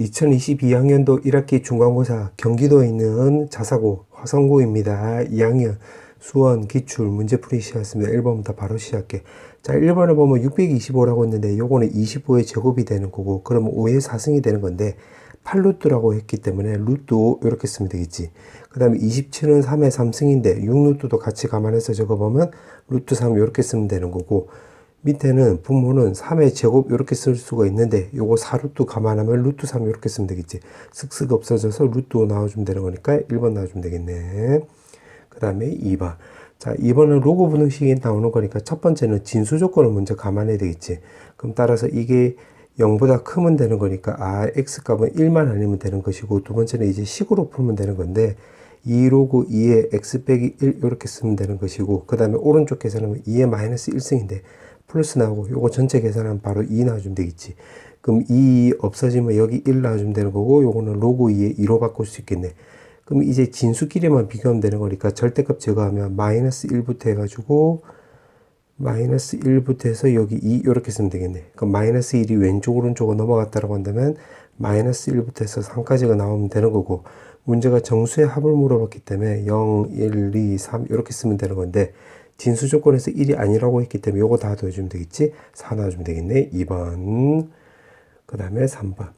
2022학년도 1학기 중간고사 경기도에 있는 자사고 화성고입니다. 2학년 수원 기출 문제풀이 시작했습니다. 1번부터 바로 시작해. 자, 1번을 보면 625라고 했는데 요거는 25의 제곱이 되는 거고, 그러면 5의 4승이 되는 건데 8루트라고 했기 때문에 루트 5 이렇게 쓰면 되겠지. 그 다음에 27은 3의 3승인데 6루트도 같이 감안해서 적어보면 루트 3 이렇게 쓰면 되는 거고, 밑에는 분모는 3의 제곱 이렇게 쓸 수가 있는데 요거 4루트 감안하면 루트 3 이렇게 쓰면 되겠지. 쓱쓱 없어져서 루트 5 나와주면 되는 거니까 1번 나와주면 되겠네. 그 다음에 2번. 자, 2번은 로그 분응식이 나오는 거니까 첫 번째는 진수 조건을 먼저 감안해야 되겠지. 그럼 따라서 이게 0보다 크면 되는 거니까 x값은 1만 아니면 되는 것이고, 두 번째는 이제 식으로 풀면 되는 건데 2 로그 2의 x 빼기 1 이렇게 쓰면 되는 것이고, 그 다음에 오른쪽 계산하면 2의 마이너스 1승인데 플러스 나오고, 요거 전체 계산하면 바로 2 나와주면 되겠지. 그럼 2 없어지면 여기 1 나와주면 되는 거고, 요거는 로그 2의 2로 바꿀 수 있겠네. 그럼 이제 진수끼리만 비교하면 되는 거니까 절대값 제거하면 마이너스 1부터 해가지고 마이너스 1부터 해서 여기 2 이렇게 쓰면 되겠네. 그럼 마이너스 1이 왼쪽 오른쪽으로 넘어갔다라고 한다면 마이너스 1부터 해서 3까지가 나오면 되는 거고, 문제가 정수의 합을 물어봤기 때문에 0, 1, 2, 3 이렇게 쓰면 되는 건데, 진수 조건에서 1이 아니라고 했기 때문에 요거 다 더해주면 되겠지. 4 넣어주면 되겠네. 2번. 그 다음에 3번.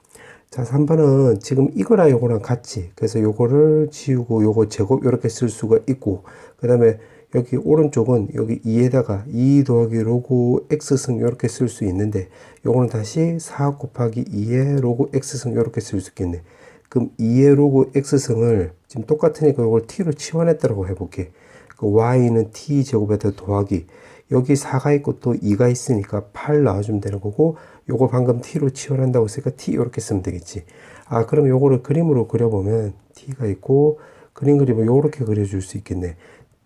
자, 3번은 지금 이거랑 요거랑 같이, 그래서 요거를 지우고 요거 제곱 이렇게 쓸 수가 있고, 그 다음에 여기 오른쪽은 여기 2에다가 2 더하기 로그 x승 이렇게 쓸 수 있는데, 요거는 다시 4 곱하기 2의 로그 x승 이렇게 쓸 수 있겠네. 그럼 2의 로그 x승을 지금 똑같으니까 요걸 t로 치환했다라고 해볼게. 그 y는 t 제곱에다 더하기, 여기 4가 있고 또 2가 있으니까 8 나와주면 되는 거고, 요거 방금 t로 치환한다고 했으니까 t 이렇게 쓰면 되겠지. 그럼 요거를 그림으로 그려보면 t가 있고, 그림 그리면 요렇게 그려줄 수 있겠네.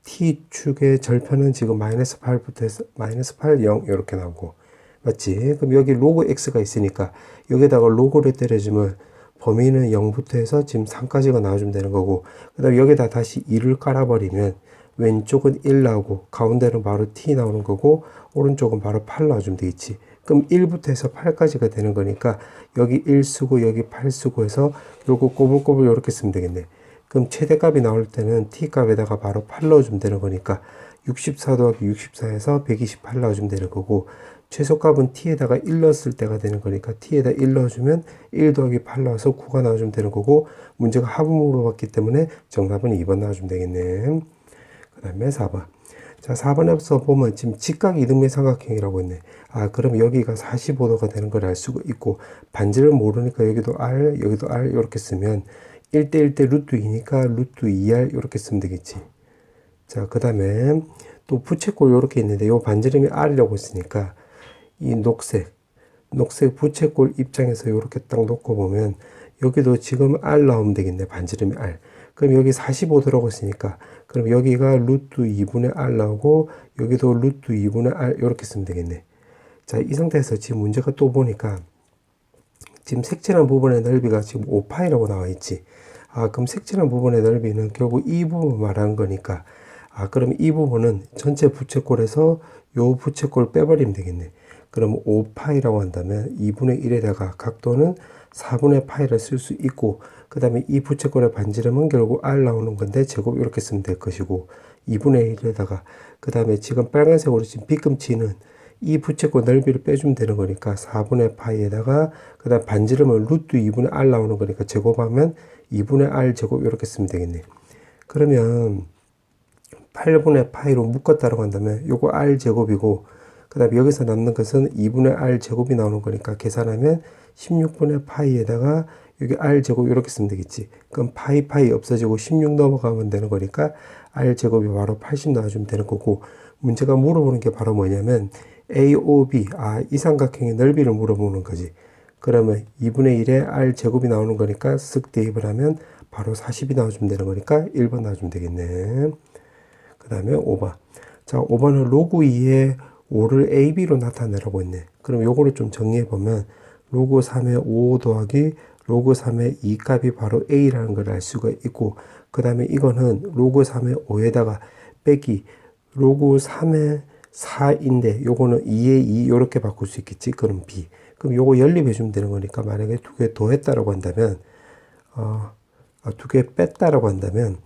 t축의 절편은 지금 마이너스 8부터 해서 마이너스 8, 0 이렇게 나오고, 맞지? 그럼 여기 로그 x가 있으니까 여기다가 로그를 때려주면 범위는 0부터 해서 지금 3까지가 나와주면 되는 거고, 그 다음에 여기다 다시 2를 깔아버리면 왼쪽은 1 나오고 가운데는 바로 t 나오는 거고, 오른쪽은 바로 8 나와주면 되겠지. 그럼 1부터 해서 8까지가 되는 거니까 여기 1 쓰고 여기 8 쓰고 해서 요거 꼬불꼬불 이렇게 쓰면 되겠네. 그럼 최대값이 나올 때는 t값에다가 바로 8 넣어주면 되는 거니까 64 더하기 64에서 128 넣어주면 되는 거고, 최소값은 t에다가 1 넣었을 때가 되는 거니까 t에다 1 넣어주면 1 더하기 8 나와서 9가 나와주면 되는 거고, 문제가 합음으로 봤기 때문에 정답은 2번 나와주면 되겠네. 그 다음에 4번. 자, 4번에서 보면 지금 직각 이등변 삼각형이라고 했네. 그럼 여기가 45도가 되는 걸 알 수가 있고, 반지를 모르니까 여기도 r, 여기도 r 이렇게 쓰면 1대1대 루트 2니까 루트 2r 이렇게 쓰면 되겠지. 자, 그 다음에 또 부채꼴 이렇게 있는데 요 반지름이 r이라고 했으니까 이 녹색 부채꼴 입장에서 이렇게 딱 놓고 보면 여기도 지금 r 나오면 되겠네. 반지름이 r. 그럼 여기 45도라고 했으니까 그럼 여기가 루트 2분의 r 나오고, 여기도 루트 2분의 r 이렇게 쓰면 되겠네. 자, 이 상태에서 지금 문제가 또 보니까 지금 색칠한 부분의 넓이가 지금 5파이라고 나와 있지. 그럼 색칠한 부분의 넓이는 결국 이 부분 말하는 거니까, 그럼 이 부분은 전체 부채꼴에서 요 부채꼴 빼버리면 되겠네. 그럼 5파이라고 한다면 2분의 1에다가 각도는 4분의 파이를 쓸 수 있고, 그 다음에 이 부채꼴의 반지름은 결국 r 나오는 건데 제곱 이렇게 쓰면 될 것이고, 2분의 1에다가 그 다음에 지금 빨간색으로 지금 빗금치는 이 부채꼴 넓이를 빼주면 되는 거니까 4분의 파이에다가 그 다음 반지름은 루트 2분의 r 나오는 거니까 제곱하면 2분의 r 제곱 이렇게 쓰면 되겠네. 그러면 8분의 파이로 묶었다고 한다면 요거 r 제곱이고, 그 다음에 여기서 남는 것은 2분의 r 제곱이 나오는 거니까 계산하면 16분의 파이에다가 여기 r 제곱 이렇게 쓰면 되겠지. 그럼 파이 없어지고 16 넘어가면 되는 거니까 r 제곱이 바로 80 나와주면 되는 거고, 문제가 물어보는 게 바로 뭐냐면 AOB, 이 삼각형의 넓이를 물어보는 거지. 그러면 2분의 1에 r 제곱이 나오는 거니까 쓱 대입을 하면 바로 40이 나와주면 되는 거니까 1번 나와주면 되겠네. 그 다음에 5번. 자, 5번은 로그 2의 5를 AB로 나타내라고 했네. 그럼 요거를 좀 정리해보면 로그 3의 5 더하기 로그 3의 2 값이 바로 A라는 걸 알 수가 있고, 그 다음에 이거는 로그 3의 5에다가 빼기 로그 3의 4인데 요거는 2의 2 이렇게 바꿀 수 있겠지. 그럼 B. 그럼 요거 연립해 주면 되는 거니까 만약에 두 개 더했다라고 한다면 두 개 뺐다라고 한다면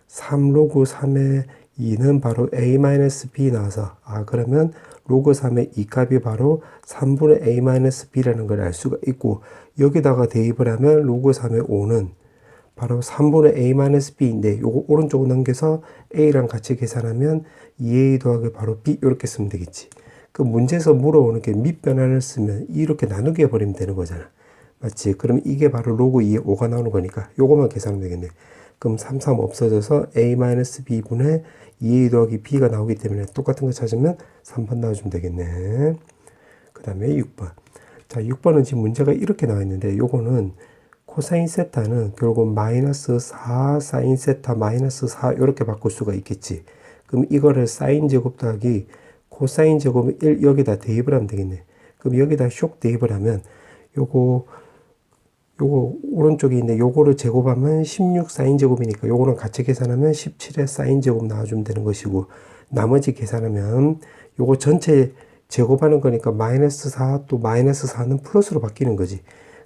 3 로그 3의 2는 바로 a-b 나와서 그러면 로그 3의 2값이 바로 3분의 a-b라는 걸 알 수가 있고 여기다가 대입을 하면 로그 3의 5는 바로 3분의 a-b인데 요거 오른쪽으로 넘겨서 a랑 같이 계산하면 2a 더하기 바로 b 이렇게 쓰면 되겠지. 그 문제에서 물어오는 게 밑변환을 쓰면 이렇게 나누게 해버리면 되는 거잖아. 맞지? 그럼 이게 바로 로그 2의 5가 나오는 거니까 요거만 계산하면 되겠네. 그럼 3, 3 없어져서 a-b분의 2a 더하기 b가 나오기 때문에 똑같은 거 찾으면 3번 나와주면 되겠네. 그 다음에 6번. 자, 6번은 지금 문제가 이렇게 나와 있는데 요거는 코사인 세타는 결국 마이너스 4 사인 세타 마이너스 4 이렇게 바꿀 수가 있겠지. 그럼 이거를 사인 제곱 더하기 코사인 제곱은 1 여기다 대입을 하면 되겠네. 그럼 여기다 쇽 대입을 하면 요거 오른쪽에 있는 요거를 제곱하면 16 사인 제곱이니까 요거랑 같이 계산하면 17의 사인 제곱 나와주면 되는 것이고 나머지 계산하면 요거 전체 제곱하는 거니까 마이너스 4 또 마이너스 4는 플러스로 바뀌는 거지.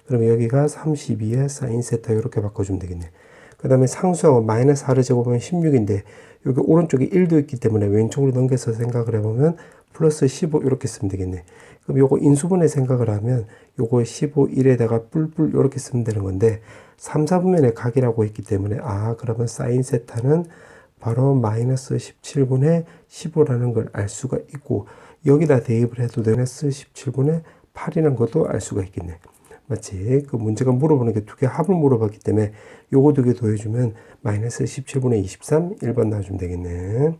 그럼 여기가 32의 사인 세타 이렇게 바꿔주면 되겠네. 그 다음에 상수하고 마이너스 4를 제곱하면 16인데 여기 오른쪽에 1도 있기 때문에 왼쪽으로 넘겨서 생각을 해보면 플러스 15 이렇게 쓰면 되겠네. 그럼 요거 인수분해 생각을 하면 요거 15, 1에다가 뿔뿔 이렇게 쓰면 되는 건데 3, 4분면의 각이라고 했기 때문에 그러면 사인 세타는 바로 마이너스 17분의 15라는 걸 알 수가 있고 여기다 대입을 해도 마이너스 17분의 8이라는 것도 알 수가 있겠네. 맞지? 그 문제가 물어보는 게 두 개 합을 물어봤기 때문에 요거 두 개 더해주면 마이너스 17분의 23 1번 나와주면 되겠네.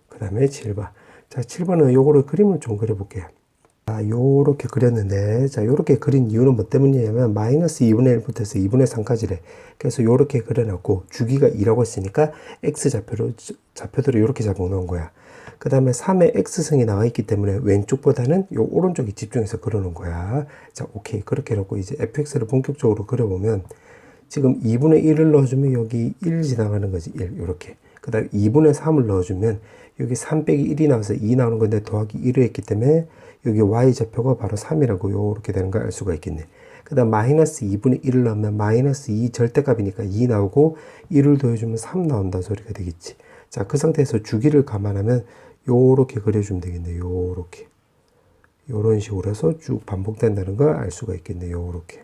그 다음에 7번. 자, 7번은 요거를 그림을 좀 그려볼게요. 요렇게 그렸는데, 자, 요렇게 그린 이유는 뭐 때문이냐면, 마이너스 2분의 1부터 해서 2분의 3까지래. 그래서 요렇게 그려놨고, 주기가 2라고 했으니까, x 좌표들을 요렇게 잡아놓은 거야. 그 다음에 3의 x승이 나와 있기 때문에 왼쪽보다는 요 오른쪽에 집중해서 그려놓은 거야. 자, 오케이. 그렇게 해놓고, 이제 fx를 본격적으로 그려보면, 지금 2분의 1을 넣어주면 여기 1 지나가는 거지. 1. 요렇게. 그 다음에 2분의 3을 넣어주면, 여기 3 빼기 1이 나와서 2 나오는 건데, 더하기 1을 했기 때문에, 여기 y좌표가 바로 3이라고 요렇게 되는 걸 알 수가 있겠네. 그 다음 마이너스 2분의 1을 넣으면 마이너스 2 절대값이니까 2 나오고 1을 더해주면 3 나온다 소리가 되겠지. 자, 그 상태에서 주기를 감안하면 요렇게 그려주면 되겠네. 요렇게. 요런 식으로 해서 쭉 반복된다는 걸 알 수가 있겠네. 요렇게.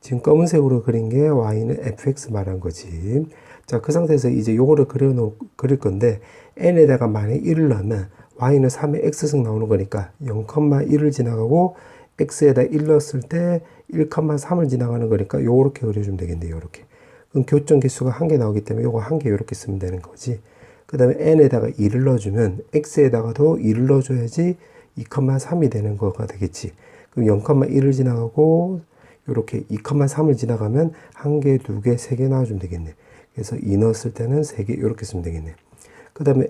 지금 검은색으로 그린 게 y는 fx 말한 거지. 자, 그 상태에서 이제 요거를 그릴 건데 n에다가 만약 1을 넣으면 y는 3의 x승 나오는 거니까 0,1을 지나가고 x에다 1 넣었을 때 1,3을 지나가는 거니까 요렇게 그려주면 되겠네요. 요렇게. 그럼 교점 개수가 1개 나오기 때문에 요거 1개 요렇게 쓰면 되는 거지. 그 다음에 n에다가 2를 넣어주면 x에다가도 2를 넣어줘야지 2,3이 되는 거가 되겠지. 그럼 0,1을 지나가고 요렇게 2,3을 지나가면 1개, 2개, 3개 나와주면 되겠네. 그래서 2 넣었을 때는 3개 요렇게 쓰면 되겠네. 그 다음에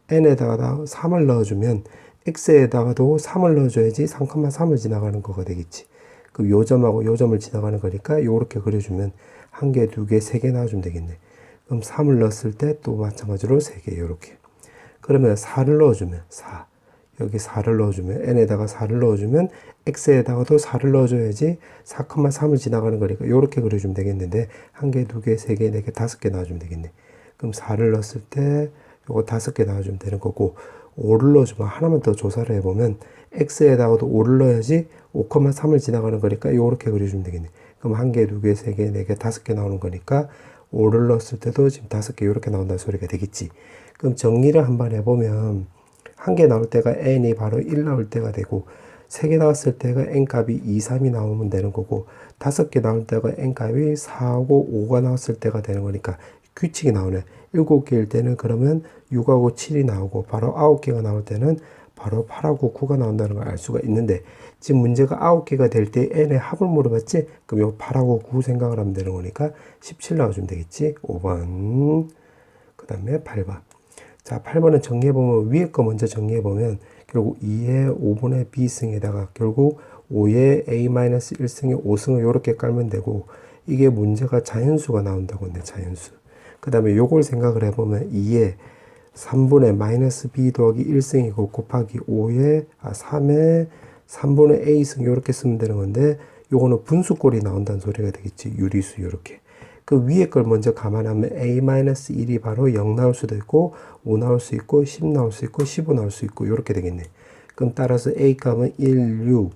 n에다가 3을 넣어주면 x에다가도 3을 넣어줘야지 3,3을 지나가는 거가 되겠지. 그 요점하고 요점을 지나가는 거니까 요렇게 그려주면 1개, 2개, 3개 나와주면 되겠네. 그럼 3을 넣었을 때 또 마찬가지로 3개 요렇게. 그러면 4를 넣어주면 4. 여기 4를 넣어주면 n에다가 4를 넣어주면 x에다가도 4를 넣어줘야지 4,3을 지나가는 거니까 요렇게 그려주면 되겠는데 1개, 2개, 3개, 4개, 5개 나와주면 되겠네. 그럼 4를 넣었을 때 요거 5개 나와주면 되는 거고 5를 넣어주면 하나만 더 조사를 해보면 x에다가도 5를 넣어야지 5,3을 지나가는 거니까 요렇게 그려주면 되겠네. 그럼 1개, 2개, 3개, 4개, 5개 나오는 거니까 5를 넣었을 때도 지금 5개 요렇게 나온다는 소리가 되겠지. 그럼 정리를 한번 해보면 1개 나올 때가 n이 바로 1 나올 때가 되고 3개 나왔을 때가 n값이 2, 3이 나오면 되는 거고 5개 나올 때가 n값이 4하고 5가 나왔을 때가 되는 거니까 규칙이 나오네. 7개일 때는 그러면 6하고 7이 나오고 바로 9개가 나올 때는 바로 8하고 9가 나온다는 걸 알 수가 있는데 지금 문제가 9개가 될 때 n의 합을 물어봤지? 그럼 요 8하고 9 생각을 하면 되는 거니까 17 나와주면 되겠지? 5번. 그 다음에 8번. 자, 8번은 정리해보면 위에 거 먼저 정리해보면 결국 2의 5분의 b승에다가 결국 5의 a-1승의 5승을 이렇게 깔면 되고 이게 문제가 자연수가 나온다고 했네. 자연수. 그 다음에 요걸 생각을 해보면 2의 3분의 마이너스 b 더하기 1승이고 곱하기 3의 3분의 a승 요렇게 쓰면 되는 건데 요거는 분수꼴이 나온다는 소리가 되겠지. 유리수 요렇게. 그 위에 걸 먼저 감안하면 a-1이 바로 0 나올 수도 있고 5 나올 수 있고 10 나올 수 있고 15 나올 수 있고 요렇게 되겠네. 그럼 따라서 a 값은 1, 6,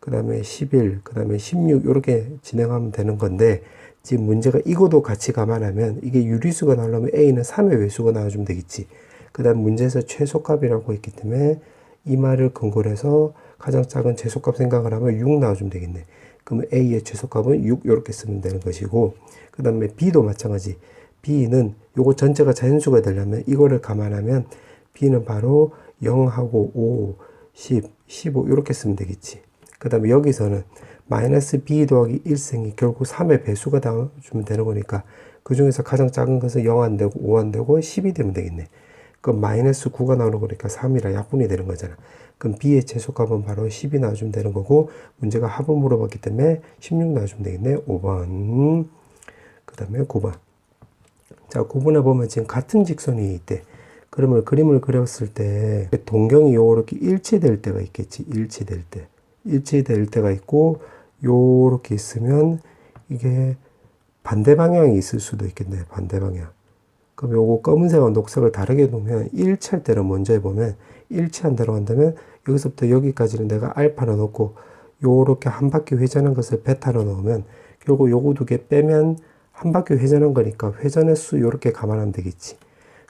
그 다음에 11, 그 다음에 16 요렇게 진행하면 되는 건데 지금 문제가 이거도 같이 감안하면 이게 유리수가 나오려면 a는 3의 외수가 나와주면 되겠지. 그 다음 문제에서 최소값이라고 했기 때문에 이 말을 근거로 해서 가장 작은 최소값 생각을 하면 6 나와주면 되겠네. 그러면 a의 최소값은 6 이렇게 쓰면 되는 것이고 그 다음에 b도 마찬가지. b는 요거 전체가 자연수가 되려면 이거를 감안하면 b는 바로 0하고 5, 10, 15 이렇게 쓰면 되겠지. 그 다음에 여기서는 마이너스 b 더하기 1승이 결국 3의 배수가 나와주면 되는 거니까 그 중에서 가장 작은 것은 0 안 되고 5 안 되고 10이 되면 되겠네. 그럼 마이너스 9가 나오는 거니까 3이라 약분이 되는 거잖아. 그럼 b의 최소값은 바로 10이 나와주면 되는 거고 문제가 합을 물어봤기 때문에 16 나와주면 되겠네. 5번 그 다음에 9번. 자 9번에 보면 지금 같은 직선이 있대. 그러면 그림을 그렸을 때 동경이 요렇게 일치될 때가 있겠지. 일치될 때가 있고 요렇게 있으면 이게 반대 방향이 있을 수도 있겠네. 반대 방향. 그럼 요거 검은색과 녹색을 다르게 놓으면 일치할 때는 먼저 해보면 일치한다고 한다면 여기서부터 여기까지는 내가 알파로 놓고 요렇게 한 바퀴 회전한 것을 베타로 넣으면 결국 요거 두 개 빼면 한 바퀴 회전한 거니까 회전의 수 요렇게 감안하면 되겠지.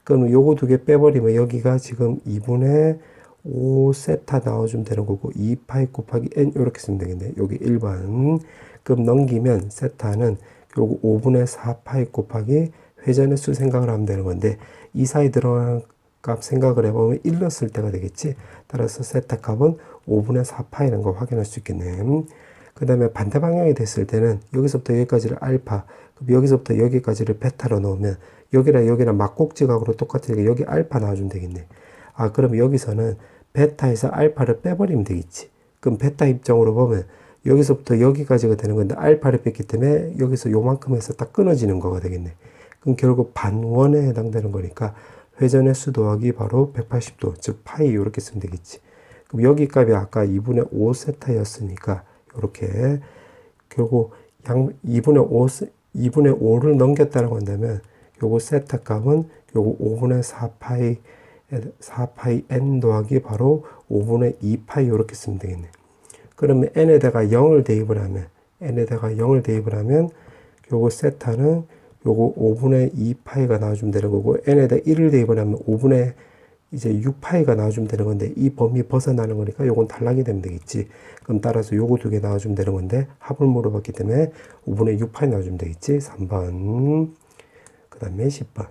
그럼 요거 두 개 빼버리면 여기가 지금 2분의 5 세타 나와주면 되는 거고 2파이 곱하기 n 이렇게 쓰면 되겠네. 여기 1번. 그럼 넘기면 세타는 결국 5분의 4파이 곱하기 회전의 수 생각을 하면 되는 건데 이 사이 들어간 값 생각을 해보면 1 넣었을 때가 되겠지. 따라서 세타 값은 5분의 4파이라는 거 확인할 수 있겠네. 그 다음에 반대 방향이 됐을 때는 여기서부터 여기까지를 알파, 그럼 여기서부터 여기까지를 베타로 넣으면 여기랑 막곡지각으로 똑같으니까 여기 알파 나와주면 되겠네. 아 그럼 여기서는 베타에서 알파를 빼버리면 되겠지. 그럼 베타 입장으로 보면 여기서부터 여기까지가 되는 건데 알파를 뺐기 때문에 여기서 요만큼에서 딱 끊어지는 거가 되겠네. 그럼 결국 반원에 해당되는 거니까 회전의 수 더하기 바로 180도, 즉 파이 이렇게 쓰면 되겠지. 그럼 여기 값이 아까 2분의 5 세타였으니까 이렇게 결국 2분의 5를 넘겼다라고 한다면 요거 세타 값은 요거 5분의 4파이 n 더하기 바로 5분의 2파이 이렇게 쓰면 되겠네. 그러면 n에다가 0을 대입을 하면 요거 세타는 요거 5분의 2파이가 나와주면 되는 거고 n에다 1을 대입을 하면 5분의 이제 6파이가 나와주면 되는 건데 이 범위 벗어나는 거니까 요건 탈락이 되면 되겠지. 그럼 따라서 요거 두 개 나와주면 되는 건데 합을 물어봤기 때문에 5분의 6파이 나와주면 되겠지. 3번 그 다음에 10번.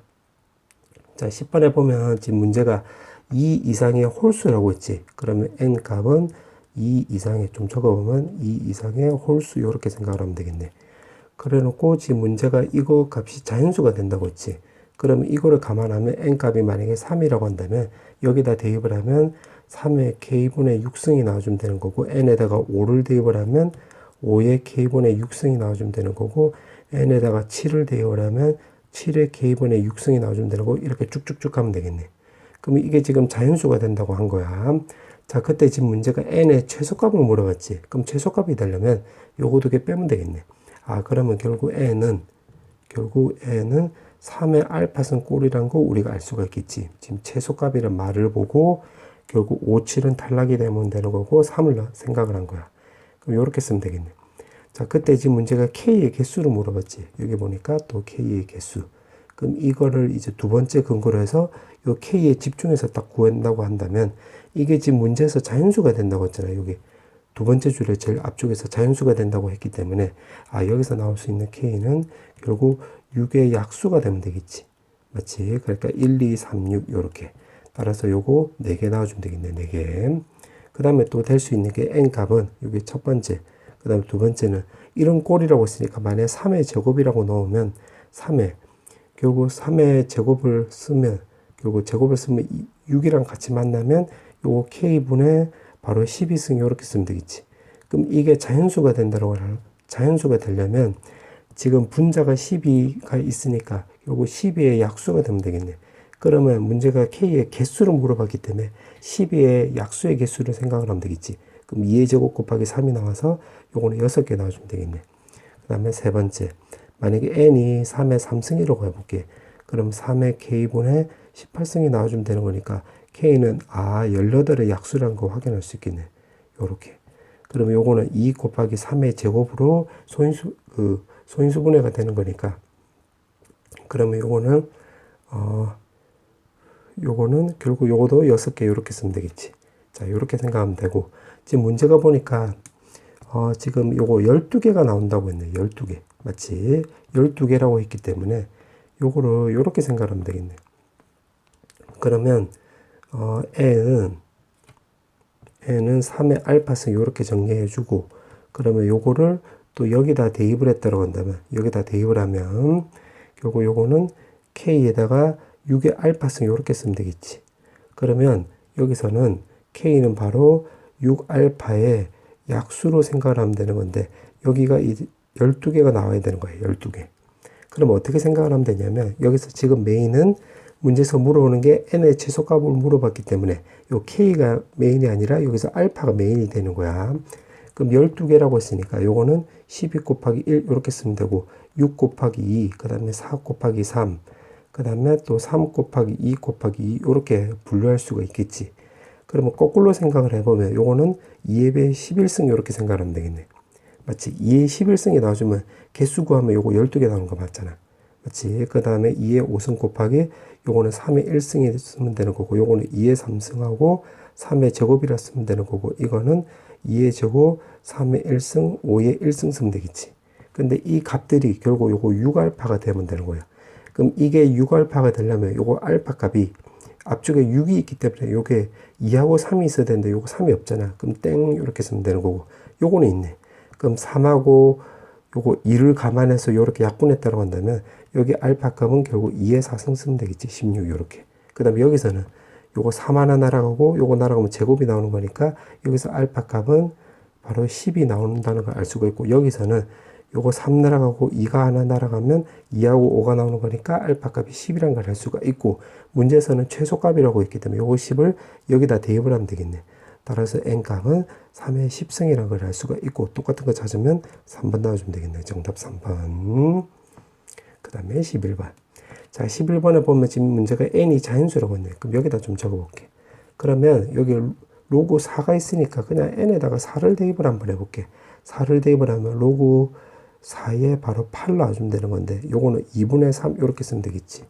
자 10번에 보면 지금 문제가 2 이상의 홀수라고 했지. 그러면 n 값은 2 이상의 좀 적어보면 2 이상의 홀수 이렇게 생각을 하면 되겠네. 그래 놓고 지금 문제가 이거 값이 자연수가 된다고 했지. 그러면 이거를 감안하면 n 값이 만약에 3이라고 한다면 여기다 대입을 하면 3의 k분의 6승이 나와주면 되는 거고 n에다가 5를 대입을 하면 5의 k분의 6승이 나와주면 되는 거고 n에다가 7을 대입을 하면 7의 k분의 6승이 나와주면 되는 거고 이렇게 쭉쭉쭉 하면 되겠네. 그러면 이게 지금 자연수가 된다고 한 거야. 자 그때 지금 문제가 n의 최소값을 물어봤지. 그럼 최소값이 되려면 요거 두 개 빼면 되겠네. 아 그러면 결국 n은 3의 알파승 꼴이란 거 우리가 알 수가 있겠지. 지금 최소값이란 말을 보고 결국 5, 7은 탈락이 되면 되는 거고 3을 생각을 한 거야. 그럼 이렇게 쓰면 되겠네. 자 그때 지금 문제가 k의 개수를 물어봤지. 여기 보니까 또 k의 개수. 그럼 이거를 이제 두 번째 근거로 해서 요 k에 집중해서 딱 구한다고 한다면 이게 지금 문제에서 자연수가 된다고 했잖아요. 여기 두 번째 줄에 제일 앞쪽에서 자연수가 된다고 했기 때문에 아 여기서 나올 수 있는 k는 결국 6의 약수가 되면 되겠지. 맞지? 그러니까 1, 2, 3, 6 요렇게. 따라서 요거 4개 나와주면 되겠네. 4개. 그 다음에 또 될 수 있는 게 n 값은 여기 첫 번째. 그 다음에 두 번째는 이런 꼴이라고 했으니까 만약에 3의 제곱이라고 넣으면 3의 결국 3의 제곱을 쓰면 결국 제곱을 쓰면 6이랑 같이 만나면 요거 k분의 바로 12승 이렇게 쓰면 되겠지. 그럼 이게 자연수가 된다고 하나? 자연수가 되려면 지금 분자가 12가 있으니까 요거 12의 약수가 되면 되겠네. 그러면 문제가 k의 개수를 물어봤기 때문에 12의 약수의 개수를 생각을 하면 되겠지. 그럼 2의 제곱 곱하기 3이 나와서 요거는 6개 나와주면 되겠네. 그 다음에 세 번째. 만약에 n이 3의 3승이라고 해볼게. 그럼 3의 k분의 18승이 나와주면 되는 거니까 k는 18의 약수라는 거 확인할 수 있겠네. 요렇게. 그러면 요거는 2 곱하기 3의 제곱으로 소인수분해가 되는 거니까 그러면 요거는 결국 요거도 6개 요렇게 쓰면 되겠지. 자, 요렇게 생각하면 되고 지금 문제가 보니까 지금 요거 12개가 나온다고 했네. 12개. 맞지? 12개라고 했기 때문에 요거를 요렇게 생각하면 되겠네. 그러면 n은 3의 알파승 요렇게 정리해 주고 그러면 요거를 또 여기다 대입을 했다고 한다면 여기다 대입을 하면 결국 요거는 k에다가 6의 알파승 요렇게 쓰면 되겠지. 그러면 여기서는 k는 바로 6알파의 약수로 생각을 하면 되는 건데 여기가 12개가 나와야 되는 거예요. 12개. 그럼 어떻게 생각을 하면 되냐면 여기서 지금 메인은 문제에서 물어보는 게 n의 최소값을 물어봤기 때문에 요 k가 메인이 아니라 여기서 알파가 메인이 되는 거야. 그럼 12개라고 했으니까 요거는 12 곱하기 1 이렇게 쓰면 되고 6 곱하기 2, 그 다음에 4 곱하기 3, 그 다음에 또 3 곱하기 2 곱하기 2 이렇게 분류할 수가 있겠지. 그러면 거꾸로 생각을 해보면 요거는 2의 배 11승 이렇게 생각을 하면 되겠네. 맞지? 2의 11승이 나와주면 개수 구하면 요거 12개 나오는 거 맞잖아. 맞지? 그 다음에 2의 5승 곱하기 요거는 3의 1승이 쓰면 되는 거고 요거는 2의 3승하고 3의 제곱이라 쓰면 되는 거고 이거는 2의 제곱 3의 1승 5의 1승 쓰면 되겠지. 근데 이 값들이 결국 요거 6알파가 되면 되는 거야. 그럼 이게 6알파가 되려면 요거 알파 값이 앞쪽에 6이 있기 때문에 요게 2하고 3이 있어야 되는데 요거 3이 없잖아. 그럼 땡 이렇게 쓰면 되는 거고 요거는 있네. 그럼 3하고 요거 2를 감안해서 요렇게 약분했다고 한다면 여기 알파 값은 결국 2의 4승 쓰면 되겠지. 16 요렇게. 그 다음에 여기서는 요거 3 하나 날아가고 요거 날아가면 제곱이 나오는 거니까 여기서 알파 값은 바로 10이 나온다는 걸 알 수가 있고 여기서는 요거 3 날아가고 2가 하나 날아가면 2하고 5가 나오는 거니까 알파 값이 10이라는 걸 알 수가 있고 문제에서는 최소값이라고 했기 때문에 요거 10을 여기다 대입을 하면 되겠네. 따라서 n값은 3의 10승이라는 걸 알 수가 있고 똑같은 거 찾으면 3번 나와주면 되겠네. 정답 3번. 그 다음에 11번. 자, 11번에 보면 지금 문제가 n이 자연수라고 했네. 그럼 여기다 좀 적어볼게. 그러면 여기 로그 4가 있으니까 그냥 n에다가 4를 대입을 한번 해볼게. 4를 대입을 하면 로그 4에 바로 8 나와주면 되는 건데 요거는 2분의 3 이렇게 쓰면 되겠지.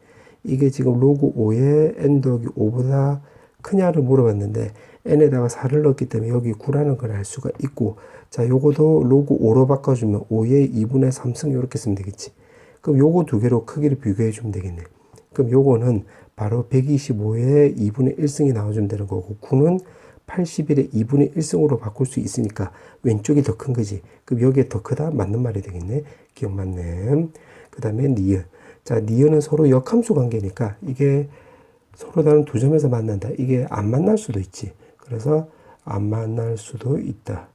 이게 지금 로그 5에 n 더하기 5보다 크냐를 물어봤는데 n에다가 4를 넣었기 때문에 여기 9라는 걸 알 수가 있고 자 요거도 로그 5로 바꿔주면 5에 2분의 3승 이렇게 쓰면 되겠지. 그럼 요거 두 개로 크기를 비교해 주면 되겠네. 그럼 요거는 바로 125에 2분의 1승이 나와주면 되는 거고 9는 81에 2분의 1승으로 바꿀 수 있으니까 왼쪽이 더 큰 거지. 그럼 여기에 더 크다? 맞는 말이 되겠네. 기억 맞네. 그 다음에 니은. 자, 니은은 서로 역함수 관계니까 이게 서로 다른 두 점에서 만난다. 이게 안 만날 수도 있지. 그래서 안 만날 수도 있다.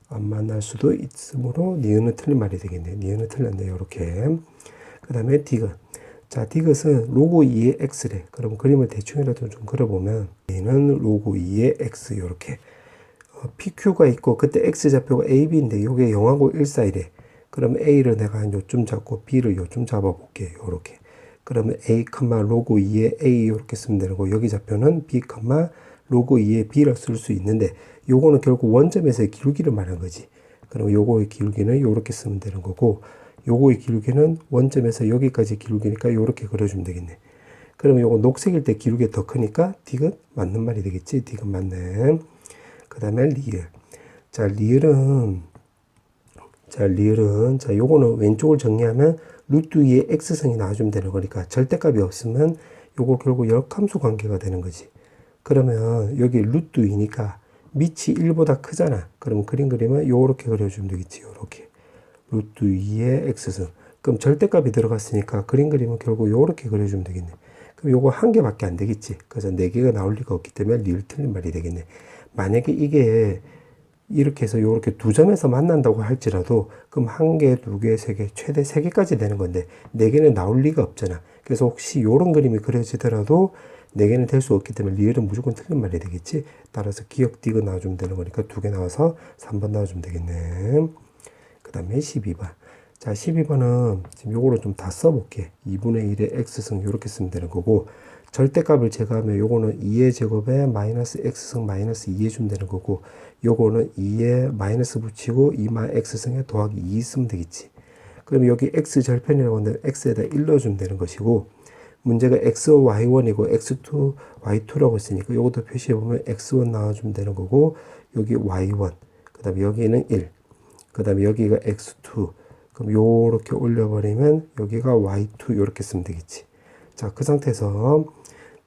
안 만날 수도 있으므로 니은은 틀린 말이 되겠네. 니은은 틀렸네. 요렇게. 그 다음에 디귿. 자, 디귿은 로그 2의 x래. 그럼 그림을 대충이라도 좀 그려보면 얘는 로그 2의 x 요렇게 PQ가 있고 그때 x좌표가 AB인데 요게 0하고 1 사이래. 그럼 A를 내가 한 요쯤 잡고 B를 요쯤 잡아볼게. 요렇게. 그러면 A, 로그 2의 A 요렇게 쓰면 되는 거. 여기 좌표는 B, 로그 2의 B를 쓸 수 있는데 요거는 결국 원점에서의 기울기를 말한 거지. 그럼 요거의 기울기는 요렇게 쓰면 되는 거고 요거의 기울기는 원점에서 여기까지 기울기니까 요렇게 그려주면 되겠네. 그러면 요거 녹색일 때 기울기가 더 크니까 디귿 맞는 말이 되겠지. 디귿 맞네. 그 다음에 리을. 자, 리을은 자, 요거는 왼쪽을 정리하면 루트 2의 x승이 나와주면 되는 거니까 절대값이 없으면 요거 결국 역함수 관계가 되는 거지. 그러면 여기 루트 2니까 밑이 1보다 크잖아. 그럼 그림 그리면 요렇게 그려주면 되겠지. 요렇게. 루트 2의 x승. 그럼 절대값이 들어갔으니까 그림 그리면 결국 요렇게 그려주면 되겠네. 그럼 요거 한 개밖에 안 되겠지. 그래서 4개가 나올 리가 없기 때문에 리을 틀린 말이 되겠네. 만약에 이게 이렇게 해서 요렇게 두 점에서 만난다고 할지라도 그럼 1개, 2개, 3개, 최대 3개까지 되는 건데 4개는 나올 리가 없잖아. 그래서 혹시 요런 그림이 그려지더라도 4개는 될 수 없기 때문에 리을은 무조건 틀린 말이 되겠지. 따라서 기역 디귿 나와주면 되는 거니까 2개 나와서 3번 나와주면 되겠네. 그 다음에 12번. 자, 12번은 지금 요거를 좀 다 써볼게. 2분의 1의 x승 이렇게 쓰면 되는 거고, 절대값을 제거하면 요거는 2의 제곱에 마이너스 x승 마이너스 2 해주면 되는 거고, 요거는 2에 마이너스 붙이고 2마 x승에 더하기 2 쓰면 되겠지. 그럼 여기 x 절편이라고 하는데 x에다 1 넣어주면 되는 것이고, 문제가 x y1이고 x2 y2라고 했으니까 요것도 표시해보면 x1 나와주면 되는 거고, 여기 y1, 그 다음에 여기는 1, 그 다음에 여기가 x2, 그럼 요렇게 올려버리면 여기가 y2 요렇게 쓰면 되겠지. 자, 그 상태에서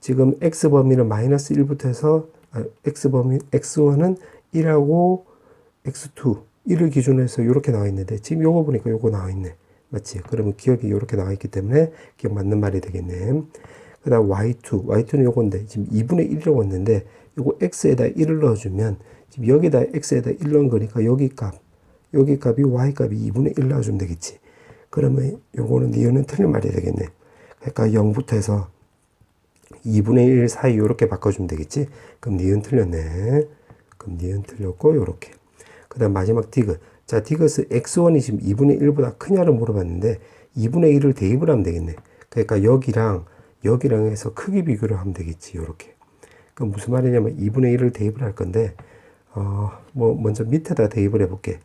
지금 x 범위는 마이너스 1부터 해서 x 범위 x1은 1하고 x2 1을 기준으로 해서 요렇게 나와 있는데, 지금 요거 보니까 요거 나와 있네. 맞지? 그러면 기억이 요렇게 나와 있기 때문에 기억 맞는 말이 되겠네. 그 다음 y2는 요건데 지금 2분의 1이라고 했는데, 요거 x에다 1을 넣어주면 지금 여기다 x에다 1 넣은 거니까 여기 값이 y 값이 2분의 1 넣어주면 되겠지. 그러면 요거는 니은은 틀린 말이 되겠네. 그러니까 0부터 해서 2분의 1 사이 요렇게 바꿔주면 되겠지. 그럼 니은 틀렸네. 그럼 니은 틀렸고 요렇게. 그 다음 마지막 디귿. 자, 디귿은 x1이 지금 2분의 1보다 크냐를 물어봤는데 2분의 1을 대입을 하면 되겠네. 그러니까 여기랑 해서 크기 비교를 하면 되겠지. 요렇게. 그럼 무슨 말이냐면 2분의 1을 대입을 할 건데, 먼저 밑에다 대입을 해볼게.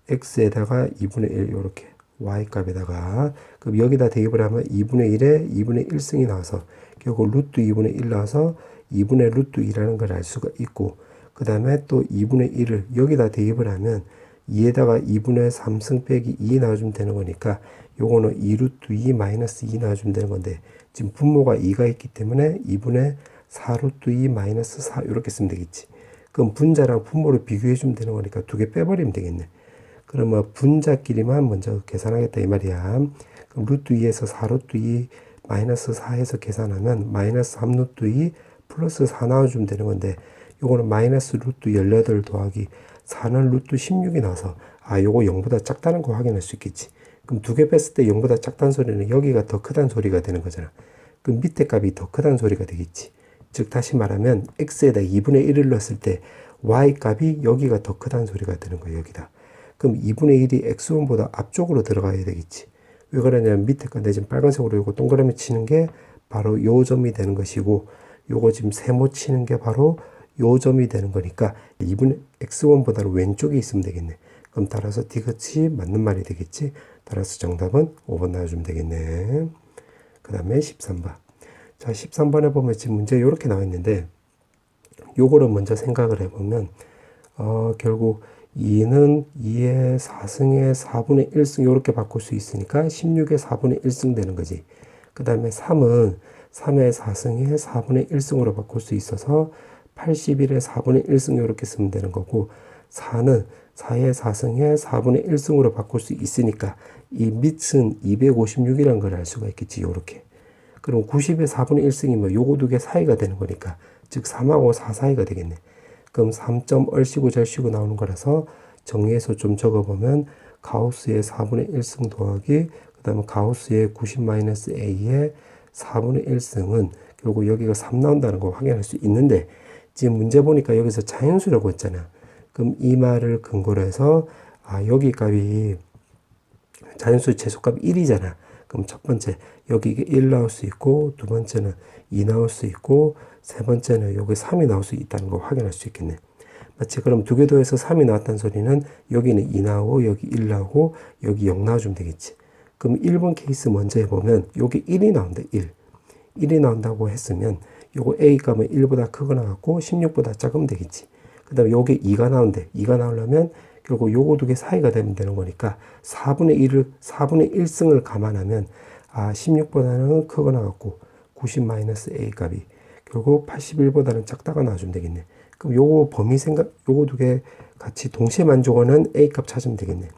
x에다가 2분의 1 요렇게. y 값에다가. 그럼 여기다 대입을 하면 2분의 1에 2분의 1승이 나와서 결국 루트 2분의 1 나와서 2분의 루트 2라는 걸 알 수가 있고, 그 다음에 또 2분의 1을 여기다 대입을 하면 2에다가 2분의 3승 빼기 2 나와주면 되는 거니까 요거는 2루트 2 마이너스 2 나와주면 되는 건데, 지금 분모가 2가 있기 때문에 2분의 4루트 2 마이너스 4 이렇게 쓰면 되겠지. 그럼 분자랑 분모를 비교해 주면 되는 거니까 2개 빼버리면 되겠네. 그러면 분자끼리만 먼저 계산하겠다 이 말이야. 그럼 루트 2에서 4루트 2 마이너스 4에서 계산하면 마이너스 3루트 2 플러스 4 나와주면 되는 건데, 요거는 마이너스 루트 18 더하기 4는 루트 16이 나와서 요거 0보다 작다는 거 확인할 수 있겠지. 그럼 2개 뺐을 때 0보다 작다는 소리는 여기가 더 크다는 소리가 되는 거잖아. 그럼 밑에 값이 더 크다는 소리가 되겠지. 즉 다시 말하면 x에다 2분의 1을 넣었을 때 y 값이 여기가 더 크다는 소리가 되는 거예요. 여기다. 그럼 2분의 1이 x1보다 앞쪽으로 들어가야 되겠지. 왜 그러냐면 밑에 거 내 지금 빨간색으로 요거 동그라미 치는 게 바로 요 점이 되는 것이고, 요거 지금 세모 치는 게 바로 요 점이 되는 거니까 2분의 x1보다는 왼쪽에 있으면 되겠네. 그럼 따라서 디귿이 맞는 말이 되겠지. 따라서 정답은 5번 나와주면 되겠네. 그 다음에 13번. 자, 13번에 보면 지금 문제 이렇게 나와 있는데, 요거를 먼저 생각을 해보면 결국 2는 2의 4승에 4분의 1승 이렇게 바꿀 수 있으니까 16의 4분의 1승 되는 거지. 그 다음에 3은 3의 4승에 4분의 1승으로 바꿀 수 있어서 81의 4분의 1승 이렇게 쓰면 되는 거고, 4는 4의 4승에 4분의 1승으로 바꿀 수 있으니까 이 밑은 256이라는 걸 알 수가 있겠지. 요렇게. 그럼 90의 4분의 1승이면 요거 두 개 사이가 되는 거니까, 즉 3하고 4 사이가 되겠네. 그럼 3점 얼씨구 절씨구 나오는 거라서 정리해서 좀 적어보면 가우스의 4분의 1승 더하기 그 다음에 가우스의 90-a의 4분의 1승은 결국 여기가 3 나온다는 거 확인할 수 있는데, 지금 문제 보니까 여기서 자연수라고 했잖아. 그럼 이 말을 근거로 해서 여기 값이 자연수 최소값 1이잖아. 그럼 첫 번째 여기 1 나올 수 있고, 두 번째는 2 나올 수 있고, 세 번째는 여기 3이 나올 수 있다는 거 확인할 수 있겠네. 맞지? 그럼 두 개 더해서 3이 나왔다는 소리는 여기는 2 나오고 여기 1 나오고 여기 0 나와주면 되겠지. 그럼 1번 케이스 먼저 해보면 여기 1이 나온다. 1이 나온다고 했으면 요거 A 값은 1보다 크거나 같고 16보다 작으면 되겠지. 그 다음에 요게 2가 나온대. 2가 나오려면 결국 요거 두 개 사이가 되면 되는 거니까 4분의 1승을 감안하면 16보다는 크거나 같고 90-a 값이 결국 81보다는 작다가 나와주면 되겠네. 그럼 요거 요거 두 개 같이 동시에 만족하는 A 값 찾으면 되겠네.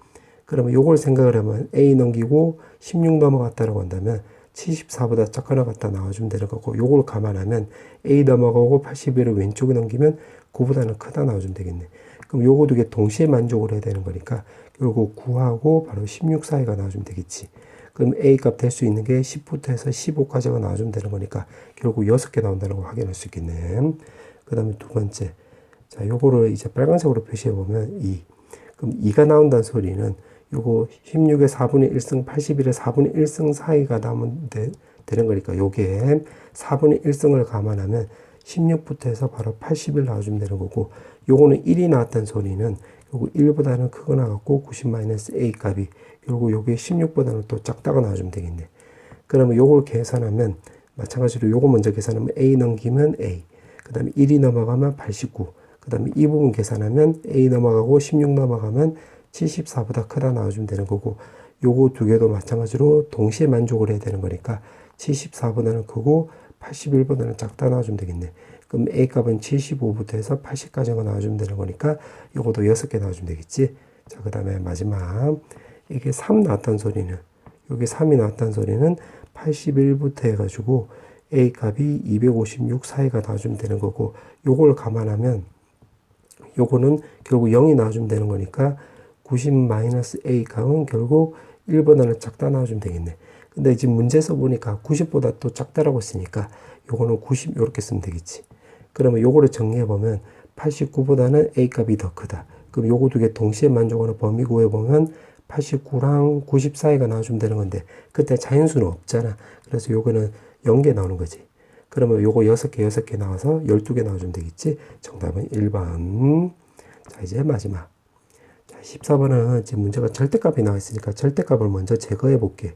그러면 요걸 생각을 하면 A 넘기고 16 넘어갔다라고 한다면 74보다 작거나 같다 나와주면 되는 거고, 요걸 감안하면 A 넘어가고 81을 왼쪽에 넘기면 9보다는 크다 나와주면 되겠네. 그럼 요거 두 개 동시에 만족을 해야 되는 거니까 결국 9하고 바로 16 사이가 나와주면 되겠지. 그럼 A 값 될 수 있는 게 10부터 해서 15까지가 나와주면 되는 거니까 결국 6개 나온다는 걸 확인할 수 있겠네. 그 다음에 두 번째. 자, 요거를 이제 빨간색으로 표시해 보면 2. 그럼 2가 나온다는 소리는 요거 16의 4분의 1승 81의 4분의 1승 사이가 나오면 되는 거니까 요게 4분의 1승을 감안하면 16부터 해서 바로 80을 나와주면 되는 거고, 요거는 1이 나왔다는 소리는 요거 1보다는 크거 나왔고 90-A 값이 결국 요게 16보다는 또 작다가 나와주면 되겠네. 그러면 요걸 계산하면 마찬가지로 요거 먼저 계산하면 A 넘기면 A, 그 다음에 1이 넘어가면 89, 그 다음에 이 부분 계산하면 A 넘어가고 16 넘어가면 74보다 크다 나와주면 되는 거고, 요거 두 개도 마찬가지로 동시에 만족을 해야 되는 거니까 74보다는 크고 81보다는 작다 나와주면 되겠네. 그럼 A 값은 75부터 해서 80까지가 나와주면 되는 거니까 요것도 6개 나와주면 되겠지. 자, 그 다음에 마지막 이게 3 나왔다는 소리는, 여기 3이 나왔다는 소리는 81부터 해가지고 A 값이 256 사이가 나와주면 되는 거고, 요걸 감안하면 요거는 결국 0이 나와주면 되는 거니까 90-A 값은 결국 1보다는 작다 나와주면 되겠네. 근데 지금 문제에서 보니까 90보다 또 작다라고 했으니까 요거는 90 요렇게 쓰면 되겠지. 그러면 요거를 정리해보면 89보다는 A 값이 더 크다. 그럼 요거 두 개 동시에 만족하는 범위 구해보면 89랑 90 사이가 나와주면 되는 건데, 그때 자연수는 없잖아. 그래서 요거는 0개 나오는 거지. 그러면 요거 6개 나와서 12개 나와주면 되겠지. 정답은 1번. 자, 이제 마지막. 자, 14번은 지금 문제가 절대값이 나와 있으니까 절대값을 먼저 제거해 볼게.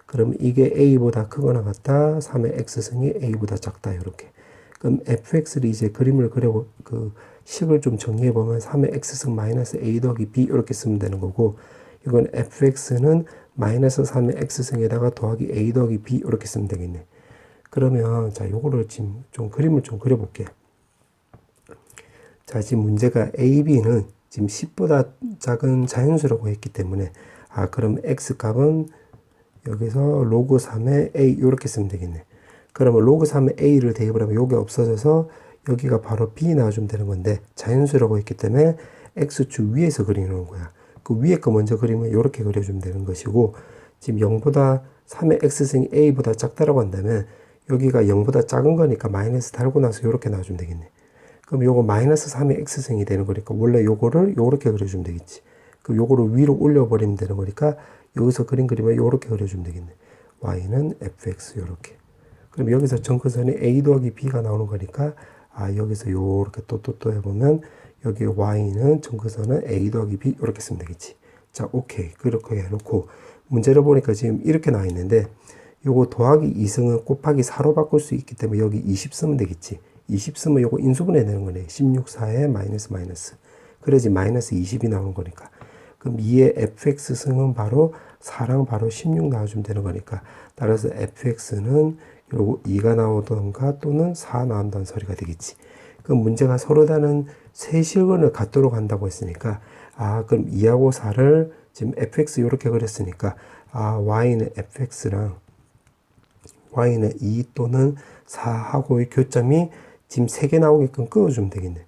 그럼 이게 A보다 크거나 같다. 3의 X승이 A보다 작다. 이렇게. 그럼 fx를 이제 그림을 그려, 식을 좀 정리해 보면 3의 X승 마이너스 A 더하기 B 이렇게 쓰면 되는 거고, 이건 fx는 마이너스 3의 X승에다가 더하기 A 더하기 B 이렇게 쓰면 되겠네. 그러면 자, 요거를 지금 좀 그림을 좀 그려볼게. 자, 지금 문제가 A, B는 지금 10보다 작은 자연수라고 했기 때문에, 그럼 X 값은 여기서 로그 3의 A 이렇게 쓰면 되겠네. 그러면 로그 3의 A를 대입을 하면 요게 없어져서 여기가 바로 B 나와주면 되는 건데, 자연수라고 했기 때문에 X축 위에서 그리는 거야. 그 위에 거 먼저 그리면 이렇게 그려주면 되는 것이고, 지금 0보다 3의 X승이 A보다 작다라고 한다면 여기가 0보다 작은 거니까 마이너스 달고 나서 이렇게 나와주면 되겠네. 그럼 요거 마이너스 3의 X승이 되는 거니까 원래 요거를 요렇게 그려주면 되겠지. 그럼 요거를 위로 올려버리면 되는 거니까 여기서 그림 그리면 요렇게 그려주면 되겠네. Y는 fx 요렇게. 그럼 여기서 점근선이 A 더하기 B가 나오는 거니까 여기서 요렇게 또 해보면 여기 Y는 점근선은 A 더하기 B 요렇게 쓰면 되겠지. 자, 오케이. 그렇게 해놓고 문제를 보니까 지금 이렇게 나와 있는데, 요거 더하기 2승은 곱하기 4로 바꿀 수 있기 때문에 여기 20 쓰면 되겠지. 20 쓰면 요거 인수분해 되는 거네. 16, 4에 마이너스. 그래야지 마이너스 20이 나오는 거니까. 그럼 2의 fx 승은 바로 4랑 바로 16 나와주면 되는 거니까, 따라서 fx는 요거 2가 나오던가 또는 4 나온다는 소리가 되겠지. 그럼 문제가 서로 다른 세 실근을 갖도록 한다고 했으니까, 그럼 2하고 4를 지금 fx 이렇게 그렸으니까, y는 fx랑 y는 2 또는 4하고의 교점이 지금 3개 나오게끔 그어주면 되겠네.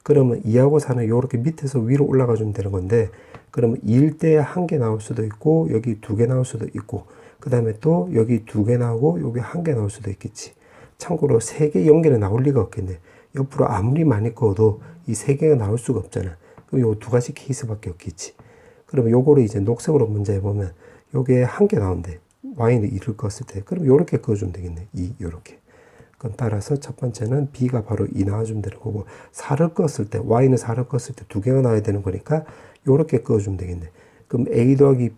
그러면 2하고 4는 이렇게 밑에서 위로 올라가 주면 되는 건데, 그러면 2일 때 1개 나올 수도 있고 여기 2개 나올 수도 있고, 그 다음에 또 여기 2개 나오고 여기 1개 나올 수도 있겠지. 참고로 3개 연결에 나올 리가 없겠네. 옆으로 아무리 많이 그어도 이 3개가 나올 수가 없잖아. 그럼 요 2가지 케이스밖에 없겠지. 그러면 요거를 이제 녹색으로 문제 해보면 요게 1개 나온대. y는 2를 껐을 때. 그럼 요렇게 그어주면 되겠네. 2 요렇게. 그럼 따라서 첫 번째는 b가 바로 2 나와주면 되는 거고, 4를 껐을 때, y는 4를 껐을 때 2개가 나와야 되는 거니까 요렇게 그어주면 되겠네. 그럼 a 더하기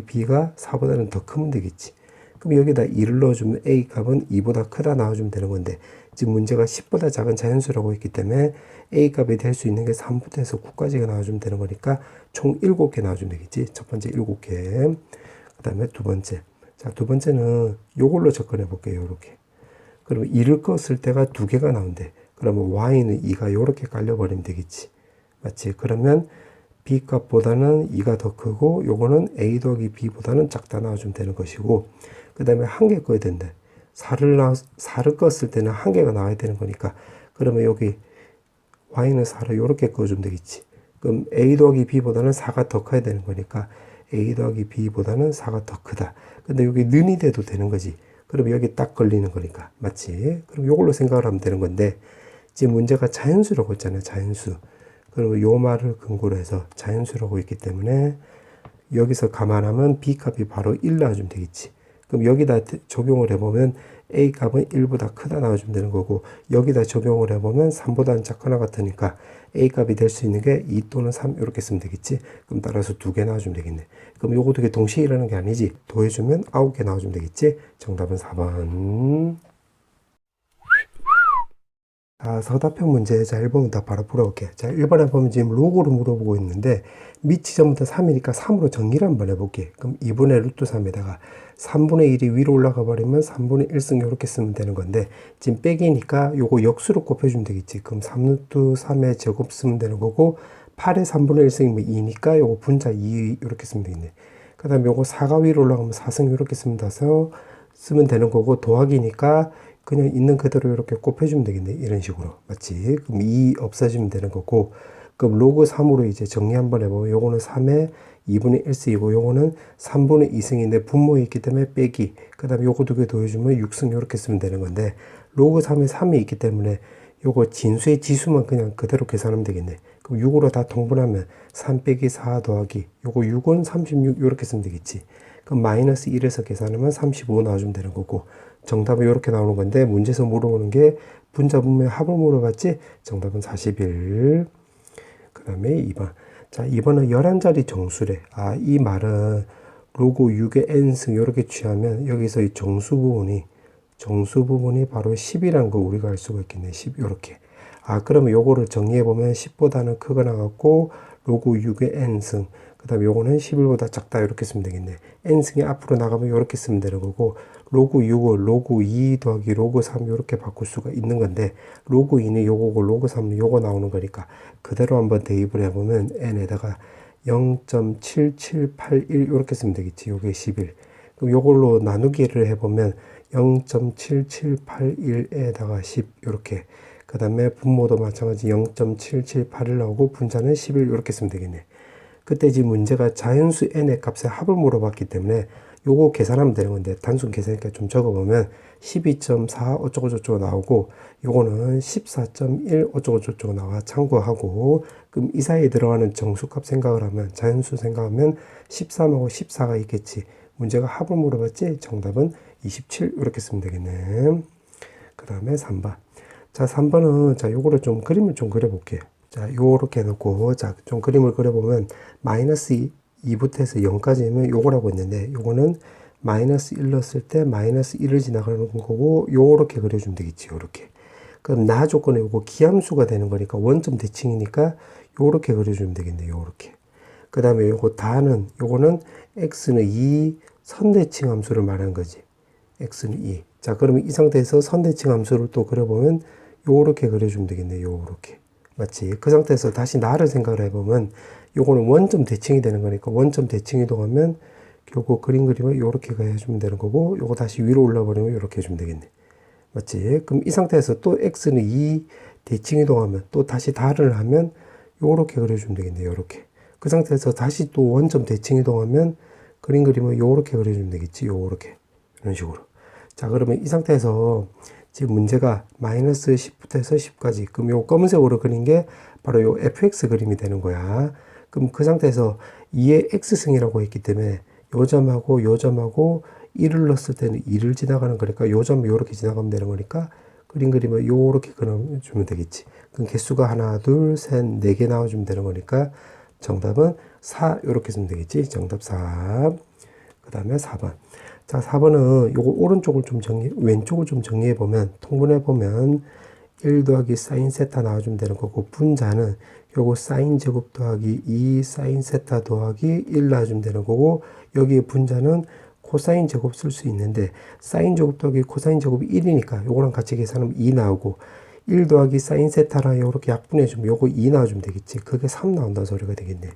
b가 4보다는 더 크면 되겠지. 그럼 여기다 2를 넣어주면 a 값은 2보다 크다 나와주면 되는 건데, 지금 문제가 10보다 작은 자연수라고 했기 때문에 a 값이 될 수 있는 게 3부터 해서 9까지가 나와주면 되는 거니까 총 7개 나와주면 되겠지. 첫 번째 7개. 그 다음에 두 번째. 자, 두 번째는 요걸로 접근해 볼게요. 요렇게. 그러면 2를 껐을 때가 2개가 나온대. 그러면 y는 2가 요렇게 깔려버리면 되겠지. 맞지? 그러면 b 값보다는 2가 더 크고 요거는 a 더하기 b보다는 작다 나와주면 되는 것이고, 그 다음에 1개 꺼야 된대. 4를 껐을 때는 1개가 나와야 되는 거니까, 그러면 여기 y는 4를 요렇게 꺼주면 되겠지. 그럼 a 더하기 b보다는 4가 더 커야 되는 거니까 A 더하기 B보다는 4가 더 크다. 근데 여기 는이 돼도 되는 거지. 그럼 여기 딱 걸리는 거니까. 맞지? 그럼 요걸로 생각을 하면 되는 건데, 지금 문제가 자연수라고 했잖아요. 자연수. 그리고 요 말을 근거로 해서 자연수라고 했기 때문에 여기서 감안하면 B 값이 바로 1 나와주면 되겠지. 그럼 여기다 적용을 해보면 A 값은 1보다 크다 나와주면 되는 거고, 여기다 적용을 해보면 3보다는 작거나 같으니까 A 값이 될 수 있는 게 2 또는 3 이렇게 쓰면 되겠지. 그럼 따라서 2개 나와주면 되겠네. 그럼 요거 2개 동시에 일어나는 게 아니지. 더해주면 9개 나와주면 되겠지. 정답은 4번. 자, 서답형 문제. 자, 1번부터 바로 풀어볼게. 자, 1번에 보면 지금 로고를 물어보고 있는데, 밑이 전부 다 3이니까 3으로 정리를 한번 해볼게. 그럼 2분의 루트 3에다가 3분의 1이 위로 올라가 버리면 3분의 1승 이렇게 쓰면 되는 건데, 지금 빼기니까 요거 역수로 곱해주면 되겠지. 그럼 3루트 3의 제곱 쓰면 되는 거고, 8의 3분의 1승이면 2니까 요거 분자 2 이렇게 쓰면 되겠네. 그 다음에 요거 4가 위로 올라가면 4승 이렇게 쓰면 되는 거고, 더하기니까 그냥 있는 그대로 이렇게 곱해주면 되겠네. 이런 식으로. 맞지? 그럼 2 없어지면 되는 거고, 그럼 로그 3으로 이제 정리 한번 해보면 요거는 3의 2분의 1승이고 요거는 3분의 2승인데 분모에 있기 때문에 빼기. 그 다음에 요거 2개 더해주면 6승 이렇게 쓰면 되는 건데, 로그 3에 3이 있기 때문에 요거 진수의 지수만 그냥 그대로 계산하면 되겠네. 그럼 6으로 다 통분하면 3 빼기 4 더하기 요거 6은 36 이렇게 쓰면 되겠지. 그럼 마이너스 1에서 계산하면 35 나와주면 되는 거고, 정답은 이렇게 나오는 건데, 문제에서 물어보는 게 분자 분모의 합을 물어봤지? 정답은 41. 그 다음에 2번. 자, 2번은 11자리 정수래. 아, 이 말은 로고 6의 n승 이렇게 취하면 여기서 이 정수 부분이 바로 10이라는 거 우리가 알 수가 있겠네. 10 이렇게. 아, 그러면 요거를 정리해보면 10보다는 크거나 같고 로고 6의 n승. 그 다음에 요거는 11보다 작다 이렇게 쓰면 되겠네. n승이 앞으로 나가면 이렇게 쓰면 되는 거고, 로그 6을 로그 2 더하기 로그 3 이렇게 바꿀 수가 있는 건데, 로그 2는 요거고 로그 3은 요거 나오는 거니까 그대로 한번 대입을 해보면 n에다가 0.7781 이렇게 쓰면 되겠지. 요게 11. 그럼 요걸로 나누기를 해보면 0.7781에다가 10 이렇게. 그 다음에 분모도 마찬가지 0.7781 나오고 분자는 11 이렇게 쓰면 되겠네. 그때 지금 문제가 자연수 n의 값의 합을 물어봤기 때문에 요거 계산하면 되는 건데, 단순 계산이니까 좀 적어보면 12.4 어쩌고저쩌고 나오고, 요거는 14.1 어쩌고저쩌고 나와. 참고하고, 그럼 이 사이에 들어가는 정수값 생각을 하면, 자연수 생각하면 13하고 14가 있겠지. 문제가 합을 물어봤지? 정답은 27 이렇게 쓰면 되겠네. 그 다음에 3번. 자, 3번은 자, 요거를 좀 그림을 좀 그려볼게요. 자, 요렇게 해놓고, 자, 좀 그림을 그려보면, 마이너스 2부터 해서 0까지면 요거라고 했는데, 요거는 마이너스 1 넣었을 때 마이너스 1을 지나가는 거고, 요렇게 그려주면 되겠지, 요렇게. 그럼 나 조건에 요거 기함수가 되는 거니까, 원점 대칭이니까, 요렇게 그려주면 되겠네, 요렇게. 그 다음에 요거 요거는 x는 2 선대칭 함수를 말한 거지. x는 2. 자, 그러면 이 상태에서 선대칭 함수를 또 그려보면, 요렇게 그려주면 되겠네, 요렇게. 맞지? 그 상태에서 다시 나를 생각을 해보면, 요거는 원점 대칭이 되는 거니까 원점 대칭 이동하면 요거 그림 그림을 요렇게 해주면 되는 거고, 요거 다시 위로 올라버리면 요렇게 해주면 되겠네. 맞지? 그럼 이 상태에서 또 x는 2 대칭 이동하면 또 다시 달을 하면 요렇게 그려주면 되겠네. 요렇게. 그 상태에서 다시 또 원점 대칭 이동하면 그림 그림을 요렇게 그려주면 되겠지. 요렇게. 이런 식으로. 자, 그러면 이 상태에서 지금 문제가 마이너스 10부터 해서 10까지. 그럼 요 검은색으로 그린 게 바로 요 fx 그림이 되는 거야. 그럼 그 상태에서 2의 x승이라고 했기 때문에 요 점하고 요 점하고 1을 넣었을 때는 2를 지나가는 거니까 요 점 요렇게 지나가면 되는 거니까 그림 그림을 요렇게 그려주면 되겠지. 그럼 개수가 하나, 둘, 셋, 4개 나와주면 되는 거니까 정답은 4 요렇게 쓰면 되겠지. 정답 4. 그 다음에 4번. 자, 4번은 요거 오른쪽을 좀 왼쪽을 좀 정리해 보면, 통분해 보면 1 더하기 사인 세타 나와주면 되는 거고, 분자는 요거 사인 제곱 더하기 2 사인 세타 더하기 1 나와주면 되는 거고, 여기에 분자는 코사인 제곱 쓸 수 있는데, 사인 제곱 더하기 코사인 제곱이 1이니까 요거랑 같이 계산하면 2 나오고, 1 더하기 사인 세타랑 요렇게 약분해주면 요거 2 나와주면 되겠지. 그게 3 나온다는 소리가 되겠네.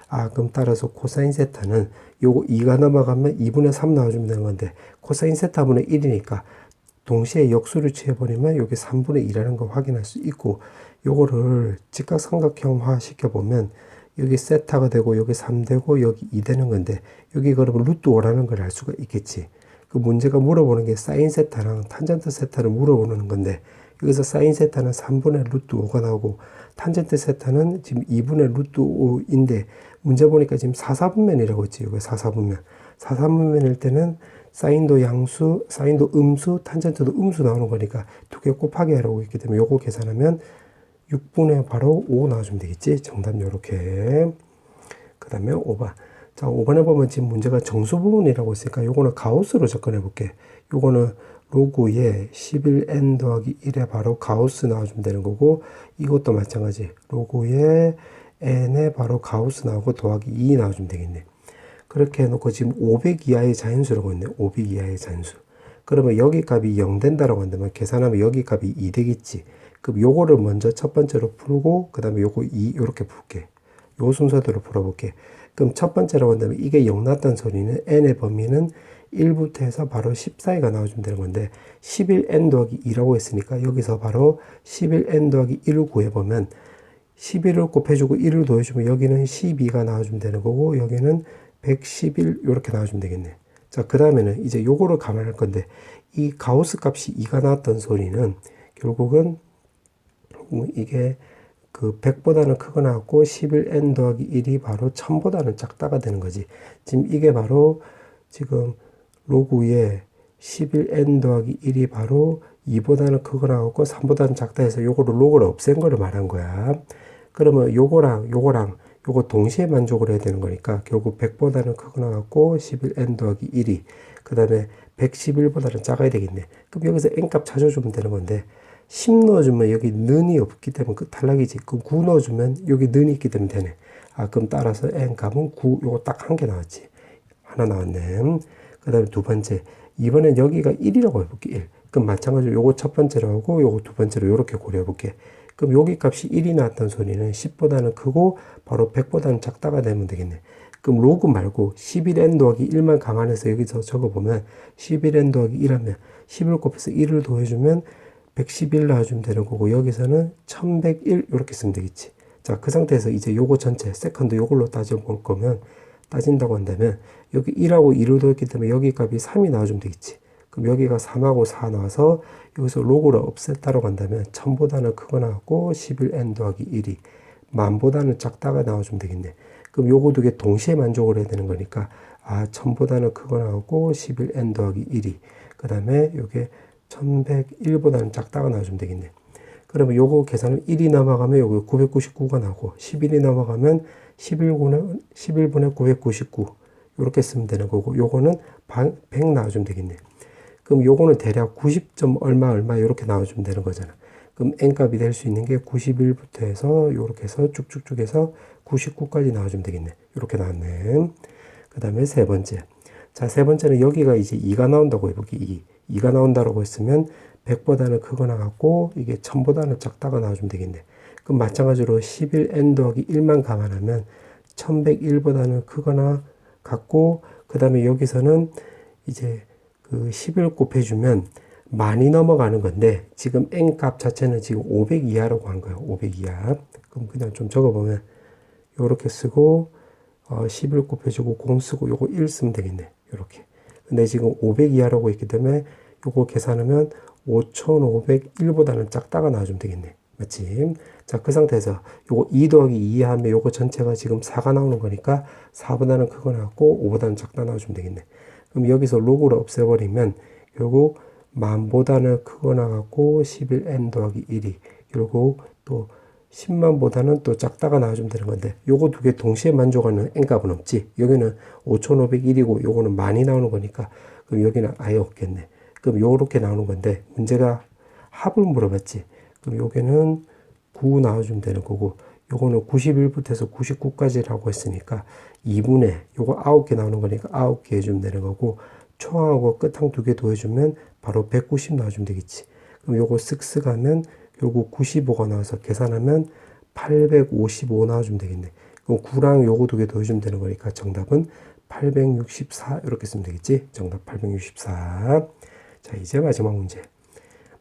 아, 그럼 따라서 코사인 세타는 요거 2가 넘어가면 2분의 3 나와주면 되는 건데, 코사인 세타분의 1이니까 동시에 역수를 취해버리면 요게 3분의 2라는 걸 확인할 수 있고, 요거를 직각삼각형화 시켜보면 여기 세타가 되고 여기 3 되고 여기 2 되는 건데 여기 그러면 루트 5라는 걸 알 수가 있겠지. 그 문제가 물어보는 게 사인 세타랑 탄젠트 세타를 물어보는 건데 여기서 사인 세타는 3분의 루트 5가 나오고 탄젠트 세타는 지금 2분의 루트 5인데 문제 보니까 지금 4,4분면이라고 했지. 여기 4,4분면. 4,4분면일 때는 사인도 양수, 사인도 음수, 탄젠트도 음수 나오는 거니까 두 개 곱하기 하라고 했기 때문에 요거 계산하면 6분의 바로 5 나와주면 되겠지. 정답 요렇게. 그 다음에 5번. 자, 5번에 보면 지금 문제가 정수 부분이라고 했으니까 요거는 가우스로 접근해 볼게. 요거는 로그에 11n 더하기 1에 바로 가우스 나와주면 되는 거고 이것도 마찬가지. 로그에 n에 바로 가우스 나오고 더하기 2 나와주면 되겠네. 그렇게 해놓고 지금 500 이하의 자연수라고 했네. 500 이하의 자연수. 그러면 여기 값이 0 된다라고 한다면 계산하면 여기 값이 2 되겠지. 그럼 요거를 먼저 첫 번째로 풀고 그 다음에 요거 2 요렇게 풀게. 요 순서대로 풀어볼게. 그럼 첫 번째로 한다면 이게 0 났다는 소리는 n의 범위는 1부터 해서 바로 10 사이가 나와주면 되는 건데 11n 더하기 2라고 했으니까 여기서 바로 11n 더하기 1을 구해보면 11을 곱해주고 1을 더해주면 여기는 12가 나와주면 되는 거고 여기는 111 이렇게 나와주면 되겠네. 자, 그 다음에는 이제 요거를 감안할 건데 이 가우스 값이 2가 나왔던 소리는 결국은 이게 그 100보다는 크거 나왔고 11n 더하기 1이 바로 1000보다는 작다가 되는 거지. 지금 이게 바로 지금 로그 위에 11n 더하기 1이 바로 2보다는 크거 나왔고 3보다는 작다 해서 요거를 로그를 없앤 거를 말한 거야. 그러면 요거랑 요거 동시에 만족을 해야 되는 거니까 결국 100보다는 크거 나왔고 11n 더하기 1이 그 다음에 111보다는 작아야 되겠네. 그럼 여기서 n값 찾아주면 되는 건데 10 넣어주면 여기 는이 없기 때문에 그 탈락이지. 그럼 9 넣어주면 여기 는이 있기 때문에 되네. 아, 그럼 따라서 n값은 9, 요거 딱 한 개 나왔지. 하나 나왔네. 그 다음에 두 번째. 이번엔 여기가 1이라고 해볼게. 1. 그럼 마찬가지로 요거 첫 번째로 하고 요거 두 번째로 요렇게 고려해볼게. 그럼 여기 값이 1이 나왔던 소리는 10보다는 크고 바로 100보다는 작다가 되면 되겠네. 그럼 로그 말고 11n 더하기 1만 감안해서 여기서 적어보면 11n 더하기 1하면 11 곱해서 1을 더해주면 111 나와주면 되는 거고 여기서는 1101 이렇게 쓰면 되겠지. 자, 그 상태에서 이제 요거 전체 세컨드 요걸로 따져볼 거면 따진다고 한다면 여기 1하고 2를 더했기 때문에 여기 값이 3이 나와주면 되겠지. 그럼 여기가 3하고 4 나와서 여기서 로그를 없앴다고 한다면 1000보다는 크거 나왔고 11n 더하기 1이 만보다는 작다가 나와주면 되겠네. 그럼 요거 두 개 동시에 만족을 해야 되는 거니까 1000보다는 크거 나왔고 11n 더하기 1이 그 다음에 요게 1101보다는 작다가 나와주면 되겠네. 그러면 요거 계산을 1이 넘어가면 요거 999가 나오고 11이 넘어가면 11분의 999 이렇게 쓰면 되는 거고 요거는 100 나와주면 되겠네. 그럼 요거는 대략 90점 얼마 이렇게 나와주면 되는 거잖아. 그럼 n값이 될 수 있는 게 91부터 해서 요렇게 해서 쭉쭉쭉 해서 99까지 나와주면 되겠네. 이렇게 나왔네. 그 다음에 세 번째. 자, 세 번째는 여기가 이제 2가 나온다고 해볼게. 2가 나온다고 했으면 100보다는 크거 나왔고 이게 1000보다는 작다가 나와주면 되겠네. 그럼 마찬가지로 11n 더하기 1만 감안하면 1101보다는 크거나 같고 그 다음에 여기서는 이제 그 10을 곱해주면 많이 넘어가는 건데 지금 n값 자체는 지금 500 이하라고 한 거예요. 500 이하. 그럼 그냥 좀 적어보면 요렇게 쓰고 10을 곱해주고 0 쓰고 요거 1 쓰면 되겠네. 요렇게. 근데 지금 500 이하라고 했기 때문에 요거 계산하면 5501보다는 작다가 나와주면 되겠네. 맞지? 자, 그 상태에서 요거 2 더하기 2 하면 요거 전체가 지금 4가 나오는 거니까 4보다는 크거 나왔고 5보다는 작다 나와주면 되겠네. 그럼 여기서 로그를 없애버리면 결국 만보다는 크거 나왔고 11n 더하기 1이 결국 또 10만보다는 또 작다가 나와주면 되는 건데 요거 두 개 동시에 만족하는 n값은 없지. 여기는 5501이고 요거는 많이 나오는 거니까 그럼 여기는 아예 없겠네. 그럼 요렇게 나오는 건데 문제가 합을 물어봤지. 그럼 요게는 9 나와주면 되는 거고 요거는 91부터 해서 99까지라고 했으니까 2분의 요거 9개 나오는 거니까 9개 해주면 되는 거고 초항하고 끝항 두 개 더해주면 바로 190 나와주면 되겠지. 그럼 요거 쓱쓱 하면 결국 95가 나와서 계산하면 855 나와주면 되겠네. 그럼 9랑 요거 두 개 더해주면 되는 거니까 정답은 864 이렇게 쓰면 되겠지. 정답 864. 자, 이제 마지막 문제.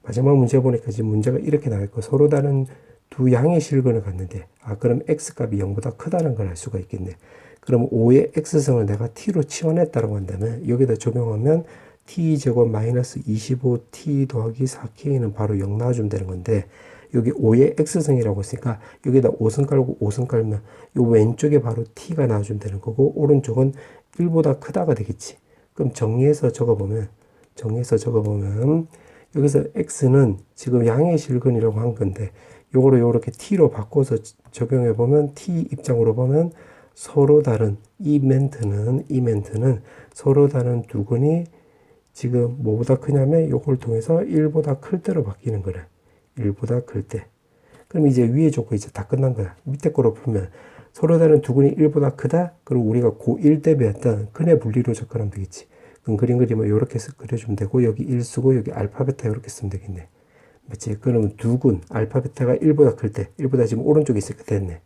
마지막 문제 보니까 지금 문제가 이렇게 나와 있고 서로 다른 두 양의 실근을 갖는데, 그럼 x값이 0보다 크다는 걸 알 수가 있겠네. 그럼 5의 x승을 내가 t로 치환했다고 한다면 여기다 적용하면 t제곱 마이너스 25t 더하기 4k는 바로 0 나와주면 되는 건데, 여기 5의 x승이라고 했으니까 여기다 5승 깔고 5승 깔면 요 왼쪽에 바로 t가 나와주면 되는 거고, 오른쪽은 1보다 크다가 되겠지. 그럼 정리해서 적어보면 여기서 x는 지금 양의 실근이라고 한 건데, 요거를 요렇게 t로 바꿔서 적용해 보면 t 입장으로 보면 서로 다른 이 멘트는 서로 다른 두 근이 지금 뭐보다 크냐면 요걸 통해서 1보다 클 때로 바뀌는 거래. 1보다 클 때. 그럼 이제 위에 조건 이제 다 끝난 거야. 밑에 거로 풀면 서로 다른 두 근이 1보다 크다? 그럼 우리가 고1 때 배웠던 근의 분리로 접근하면 되겠지. 그럼 그림 그리면 요렇게 그려주면 되고, 여기 1 쓰고 여기 알파 베타 요렇게 쓰면 되겠네. 맞지? 그러면 두 근, 알파 베타가 1보다 클 때, 1보다 지금 오른쪽에 있으니까 됐네.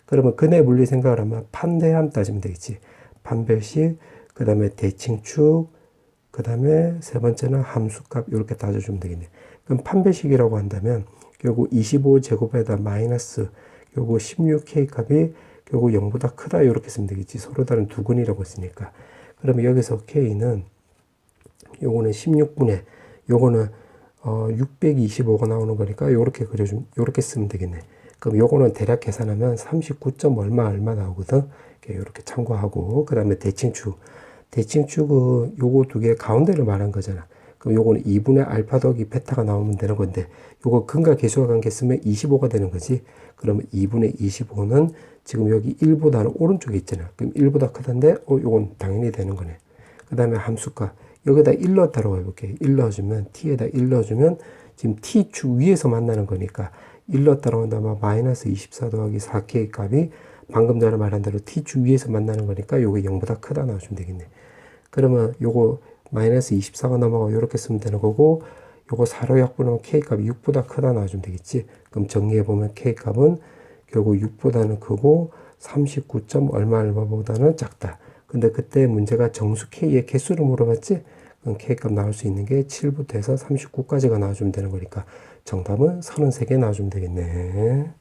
그러면 근의 분리 생각을 하면 판대함 따지면 되겠지. 판별식, 그 다음에 대칭축, 그 다음에 세 번째는 함수값 이렇게 따져주면 되겠네. 그럼 판별식이라고 한다면 결국 25제곱에다 마이너스 결국 16k 값이 결국 0보다 크다 이렇게 쓰면 되겠지. 서로 다른 두 근이라고 했으니까. 그러면 여기서 k는 요거는 16분의 요거는 625가 나오는 거니까 요렇게 요렇게 쓰면 되겠네. 그럼 요거는 대략 계산하면 39점 얼마 나오거든. 이렇게 참고하고, 그 다음에 대칭축은 요거 두 개 가운데를 말한 거잖아. 그럼 요거는 2분의 알파 더하기 베타가 나오면 되는 건데, 요거 근과 계수와 관계 쓰면 25가 되는 거지. 그러면 2분의 25는 지금 여기 1보다는 오른쪽에 있잖아. 그럼 1보다 크다는데, 요건 당연히 되는 거네. 그 다음에 함수값. 여기다 1 넣었다고 해볼게. 1 넣어주면, t에다 1 넣어주면, 지금 t축 위에서 만나는 거니까, 1 넣었다고 한다면 마이너스 24 더하기 4k 값이 방금 전에 말한 대로 t축 위에서 만나는 거니까 요게 0보다 크다 나와주면 되겠네. 그러면 요거 마이너스 24가 넘어가고 이렇게 쓰면 되는 거고, 요거 4로 약분하면 k값이 6보다 크다 나와주면 되겠지. 그럼 정리해보면 k값은 결국 6보다는 크고 39점 얼마보다는 작다. 근데 그때 문제가 정수 k의 개수를 물어봤지? 그럼 k값 나올 수 있는 게 7부터 해서 39까지가 나와주면 되는 거니까 정답은 33개 나와주면 되겠네.